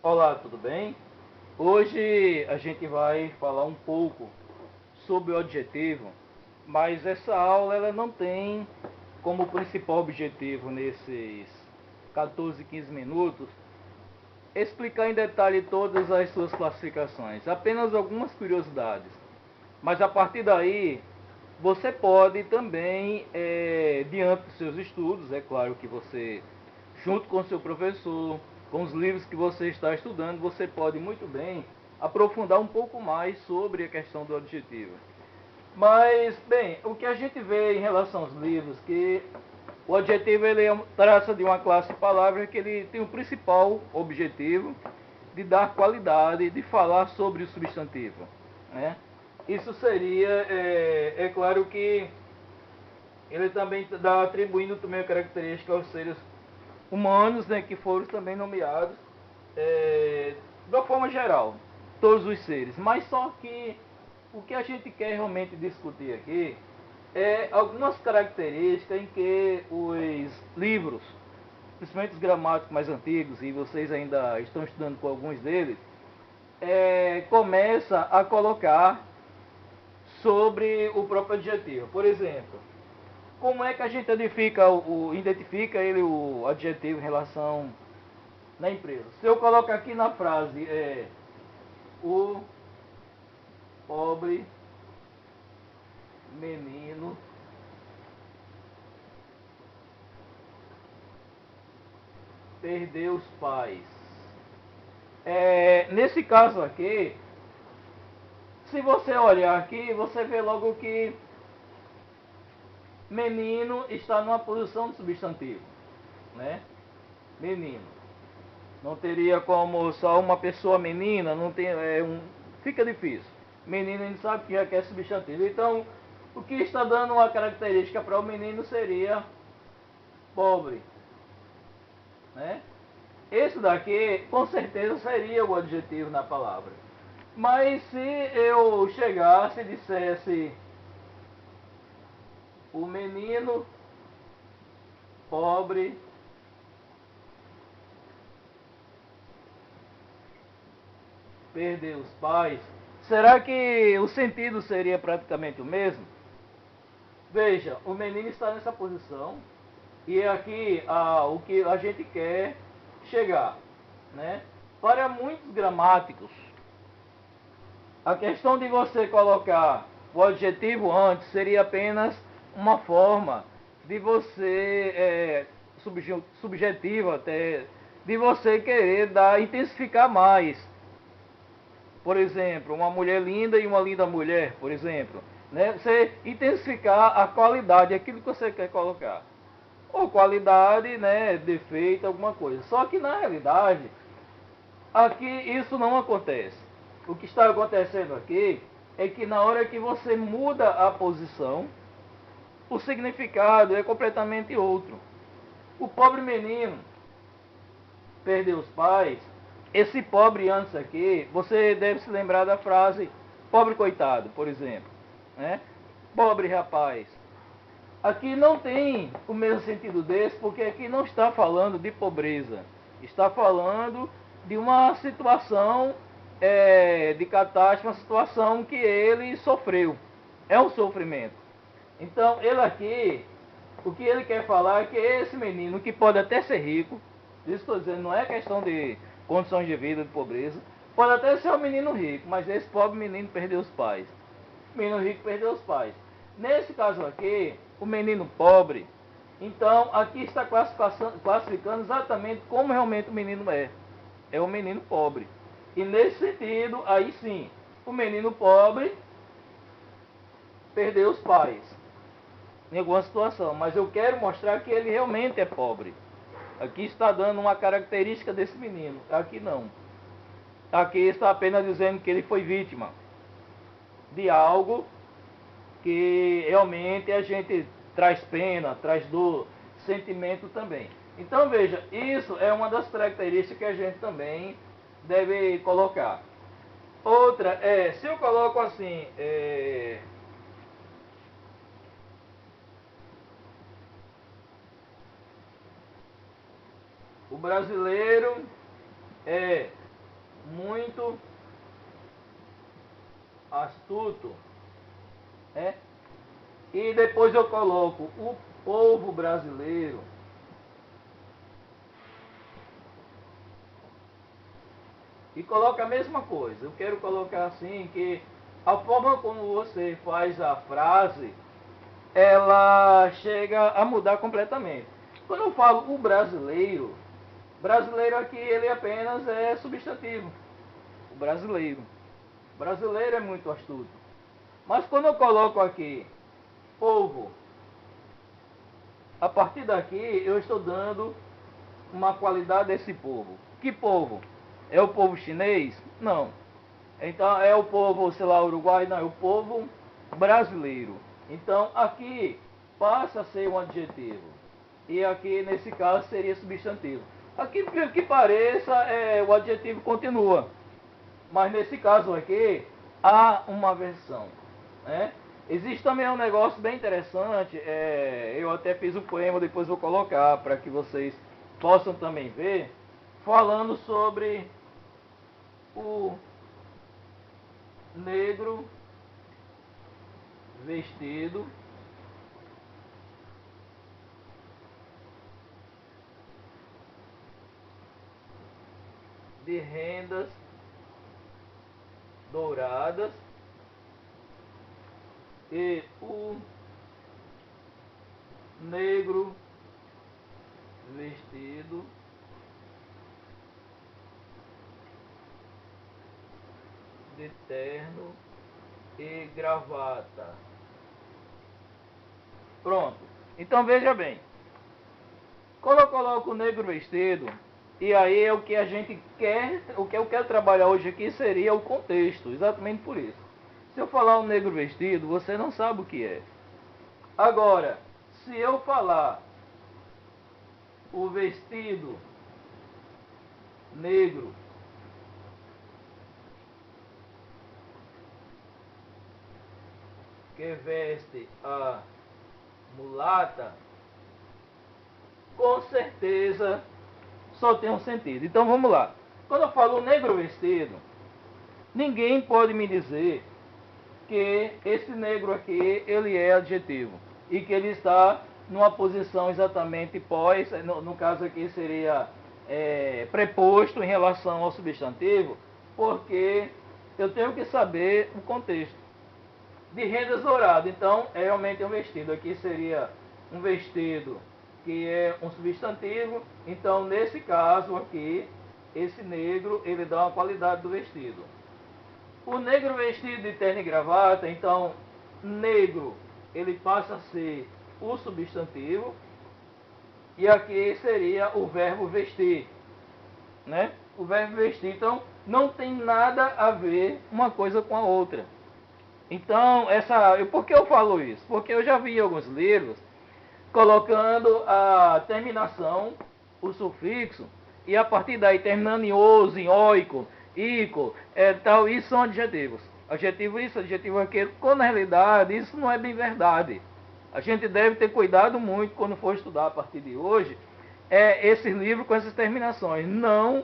Olá, tudo bem? Hoje a gente vai falar um pouco sobre o adjetivo, mas essa aula ela não tem como principal objetivo nesses 14, 15 minutos explicar em detalhe todas as suas classificações, apenas algumas curiosidades. Mas a partir daí, você pode também, diante dos seus estudos, é claro que você, junto com o seu professor, com os livros que você está estudando, você pode muito bem aprofundar um pouco mais sobre a questão do adjetivo. Mas, bem, o que a gente vê em relação aos livros, que o adjetivo ele traça de uma classe de palavras que ele tem o principal objetivo de dar qualidade, de falar sobre o substantivo, né? Isso seria, é claro que ele também dá atribuindo também a característica aos seres humanos, né, que foram também nomeados de uma forma geral, todos os seres. Mas só que o que a gente quer realmente discutir aqui é algumas características em que os livros, principalmente os gramáticos mais antigos, e vocês ainda estão estudando com alguns deles, começa a colocar sobre o próprio adjetivo. Por exemplo, como é que a gente identifica ele, o adjetivo em relação na empresa? Se eu colocar aqui na frase o pobre menino perdeu os pais. Nesse caso aqui, se você olhar aqui, você vê logo que menino está numa posição de substantivo, né? Menino. Não teria como só uma pessoa menina, não tem, fica difícil. Menino a gente sabe que é substantivo. Então, o que está dando uma característica para o menino seria pobre, né? Esse daqui, com certeza, seria o adjetivo na palavra. Mas se eu chegasse e dissesse o menino pobre perdeu os pais, será que o sentido seria praticamente o mesmo? Veja, o menino está nessa posição e é aqui o que a gente quer chegar, né? Para muitos gramáticos, a questão de você colocar o adjetivo antes seria apenas uma forma de você, subjetiva até, de você querer intensificar mais. Por exemplo, uma mulher linda e uma linda mulher, por exemplo. Né? Você intensificar a qualidade, aquilo que você quer colocar. Ou qualidade, né, defeito, alguma coisa. Só que na realidade, aqui isso não acontece. O que está acontecendo aqui é que na hora que você muda a posição, o significado é completamente outro. O pobre menino perdeu os pais. Esse pobre antes aqui, você deve se lembrar da frase pobre coitado, por exemplo. Né? Pobre rapaz. Aqui não tem o mesmo sentido desse, porque aqui não está falando de pobreza. Está falando de uma situação de catástrofe, uma situação que ele sofreu. É um sofrimento. Então, ele aqui, o que ele quer falar é que esse menino, que pode até ser rico, isso estou dizendo, não é questão de condições de vida, de pobreza, pode até ser um menino rico, mas esse pobre menino perdeu os pais. O menino rico perdeu os pais. Nesse caso aqui, o menino pobre, então aqui está classificando exatamente como realmente o menino é. É um menino pobre. E nesse sentido, aí sim, o menino pobre perdeu os pais em alguma situação, mas eu quero mostrar que ele realmente é pobre. Aqui está dando uma característica desse menino, aqui não. Aqui está apenas dizendo que ele foi vítima de algo que realmente a gente traz pena, traz dor, sentimento também. Então veja, isso é uma das características que a gente também deve colocar. Outra é, se eu coloco assim, o brasileiro é muito astuto, né? E depois eu coloco o povo brasileiro e coloco a mesma coisa. Eu quero colocar assim que a forma como você faz a frase, ela chega a mudar completamente. Quando eu falo o brasileiro, brasileiro aqui ele apenas é substantivo. O brasileiro. O brasileiro é muito astuto. Mas quando eu coloco aqui povo, a partir daqui eu estou dando uma qualidade desse povo. Que povo? É o povo chinês? Não. Então é o povo, sei lá, uruguai? Não, é o povo brasileiro. Então aqui passa a ser um adjetivo. E aqui nesse caso seria substantivo. Aqui, pelo que pareça, o adjetivo continua. Mas nesse caso aqui, há uma versão, né? Existe também um negócio bem interessante, eu até fiz um poema, depois vou colocar para que vocês possam também ver, falando sobre o negro vestido de rendas douradas e o negro vestido de terno e gravata. Pronto. Então veja bem. Quando eu coloco o negro vestido, e aí é o que a gente quer, o que eu quero trabalhar hoje aqui seria o contexto, exatamente por isso. Se eu falar o negro vestido, você não sabe o que é. Agora, se eu falar o vestido negro, que veste a mulata, com certeza só tem um sentido. Então vamos lá. Quando eu falo negro vestido, ninguém pode me dizer que esse negro aqui ele é adjetivo e que ele está numa posição exatamente pós, no caso aqui seria preposto em relação ao substantivo, porque eu tenho que saber o contexto. De rendas douradas, então é realmente um vestido. Aqui seria um vestido que é um substantivo, então nesse caso aqui, esse negro ele dá uma qualidade do vestido. O negro vestido de terno e gravata, então negro ele passa a ser o substantivo e aqui seria o verbo vestir, né? O verbo vestir, então não tem nada a ver uma coisa com a outra. Então, por que eu falo isso? Porque eu já vi alguns livros colocando a terminação, o sufixo, e a partir daí terminando em oso, em oico, ico, tal, isso são adjetivos. Adjetivo isso, adjetivo aquilo, quando na realidade isso não é bem verdade. A gente deve ter cuidado muito quando for estudar a partir de hoje, esses livros com essas terminações. Não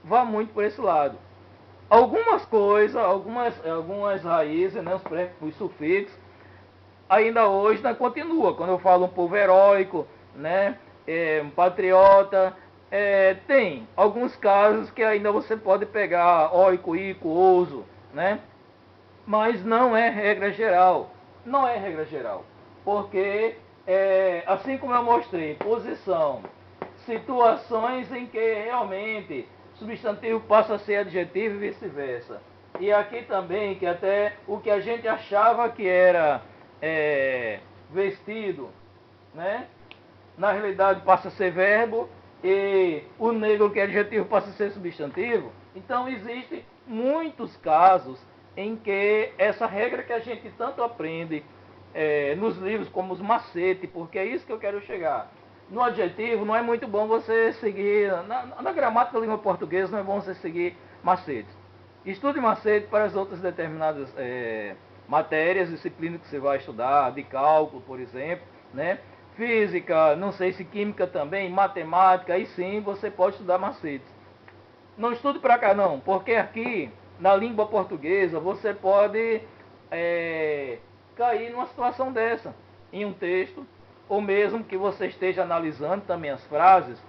vá muito por esse lado. Algumas coisas, algumas raízes, né, os sufixos, ainda hoje né, continua. Quando eu falo um povo heróico, né, um patriota, tem alguns casos que ainda você pode pegar oico, ico, ouso, né, mas não é regra geral. Não é regra geral. Porque, assim como eu mostrei, posição, situações em que realmente substantivo passa a ser adjetivo e vice-versa. E aqui também, que até o que a gente achava que era vestido, né? Na realidade passa a ser verbo, e o negro que é adjetivo passa a ser substantivo. Então existem muitos casos em que essa regra que a gente tanto aprende nos livros como os macetes, porque é isso que eu quero chegar. No adjetivo não é muito bom você seguir, na gramática da língua portuguesa não é bom você seguir macetes. Estude macete para as outras determinadas matérias, disciplinas que você vai estudar, de cálculo, por exemplo, né? Física, não sei se química também, matemática, aí sim você pode estudar macetes. Não estude para cá não, porque aqui, na língua portuguesa, você pode cair numa situação dessa, em um texto, ou mesmo que você esteja analisando também as frases,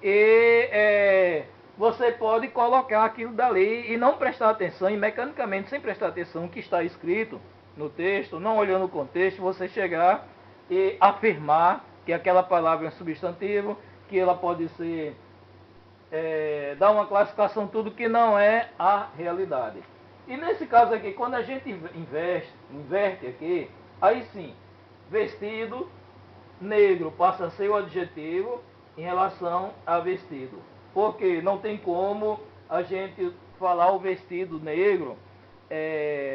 e você pode colocar aquilo dali e não prestar atenção, e mecanicamente, sem prestar atenção no que está escrito no texto, não olhando o contexto, você chegar e afirmar que aquela palavra é um substantivo, que ela pode ser, dar uma classificação tudo que não é a realidade. E nesse caso aqui, quando a gente inverte aqui, aí sim, vestido negro passa a ser o adjetivo em relação a vestido. Porque não tem como a gente falar o vestido negro,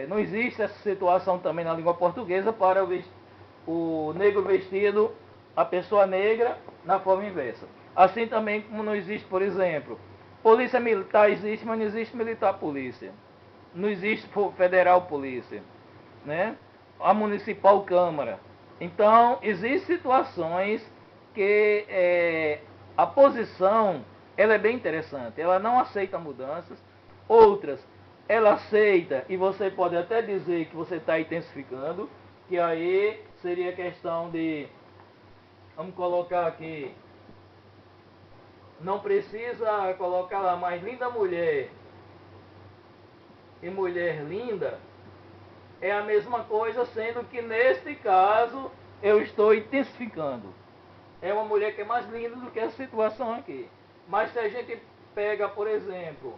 não existe essa situação também na língua portuguesa para o negro vestido, a pessoa negra, na forma inversa. Assim também como não existe, por exemplo, polícia militar existe, mas não existe militar polícia. Não existe federal polícia, né? A municipal câmara. Então, existem situações que a posição ela é bem interessante. Ela não aceita mudanças. Outras, ela aceita e você pode até dizer que você está intensificando, que aí seria questão de, vamos colocar aqui, não precisa colocar lá mais linda mulher e mulher linda, é a mesma coisa, sendo que neste caso eu estou intensificando. É uma mulher que é mais linda do que a situação aqui. Mas se a gente pega, por exemplo,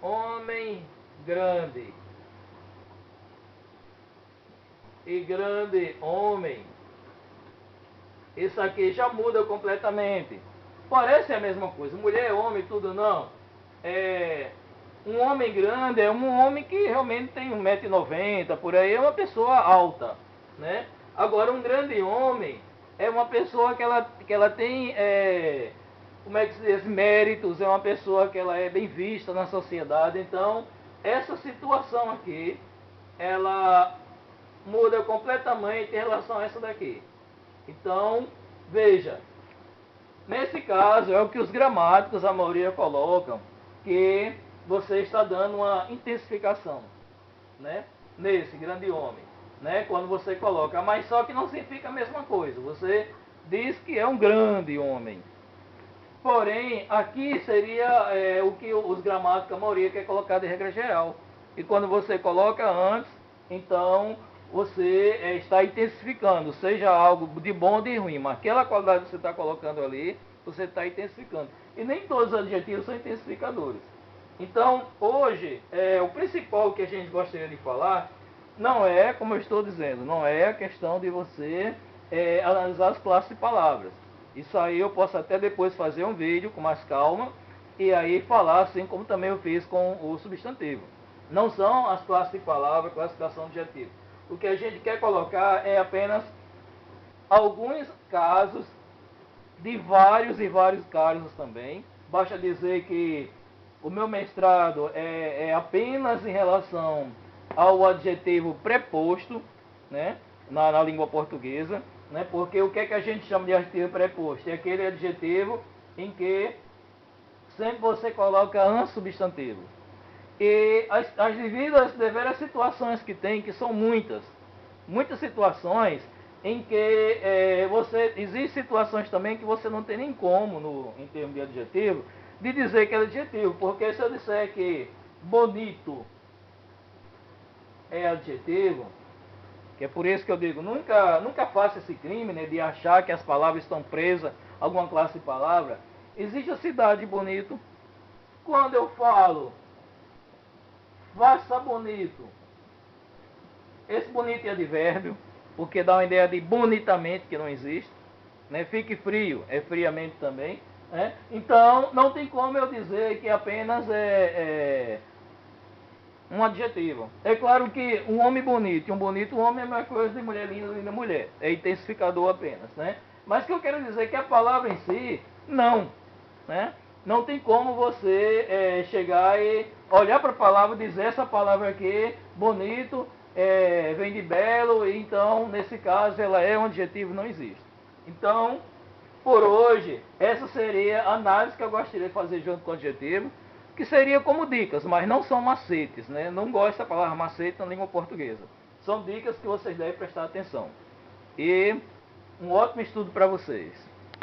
homem grande e grande homem, isso aqui já muda completamente. Parece a mesma coisa, mulher, homem, tudo não. Um homem grande é um homem que realmente tem 1,90 m, por aí, é uma pessoa alta, né? Agora, um grande homem é uma pessoa que ela tem, como é que se diz, méritos, é uma pessoa que ela é bem vista na sociedade. Então, essa situação aqui, ela muda completamente em relação a essa daqui. Então, veja, nesse caso é o que os gramáticos, a maioria colocam, que você está dando uma intensificação, né? Nesse grande homem, né? Quando você coloca, mas só que não significa a mesma coisa. Você diz que é um grande homem. Porém, aqui seria o que os gramáticos, a maioria, quer colocar de regra geral. E quando você coloca antes, então você está intensificando, seja algo de bom ou de ruim, mas aquela qualidade que você está colocando ali, você está intensificando. E nem todos os adjetivos são intensificadores. Então, hoje, o principal que a gente gostaria de falar, não é, como eu estou dizendo, não é a questão de você analisar as classes de palavras. Isso aí eu posso até depois fazer um vídeo com mais calma e aí falar assim como também eu fiz com o substantivo. Não são as classes de palavra, classificação de adjetivo. O que a gente quer colocar é apenas alguns casos de vários e vários casos também. Basta dizer que o meu mestrado é apenas em relação ao adjetivo preposto, né, na língua portuguesa, né, porque o que é que a gente chama de adjetivo preposto? É aquele adjetivo em que sempre você coloca antes substantivo. E as devidas situações que tem, que são muitas situações em que existem situações também que você não tem nem como, em termos de adjetivo, de dizer que é adjetivo, porque se eu disser que bonito é adjetivo, que é por isso que eu digo, nunca faça esse crime, né, de achar que as palavras estão presas a alguma classe de palavra. Existe a cidade bonito. Quando eu falo faça bonito, esse bonito é advérbio, porque dá uma ideia de bonitamente, que não existe, né? Fique frio, é friamente também, né? Então, não tem como eu dizer que apenas um adjetivo. É claro que um homem bonito e um bonito homem é a mesma coisa de mulher linda, linda mulher. É intensificador apenas, né? Mas o que eu quero dizer é que a palavra em si, não, né? Não tem como você chegar e olhar para a palavra e dizer essa palavra aqui, bonito, vem de belo, e então, nesse caso, ela é um adjetivo, não existe. Então, por hoje, essa seria a análise que eu gostaria de fazer junto com o adjetivo, que seria como dicas, mas não são macetes, né? Não gosto da palavra macete na língua portuguesa. São dicas que vocês devem prestar atenção. E um ótimo estudo para vocês.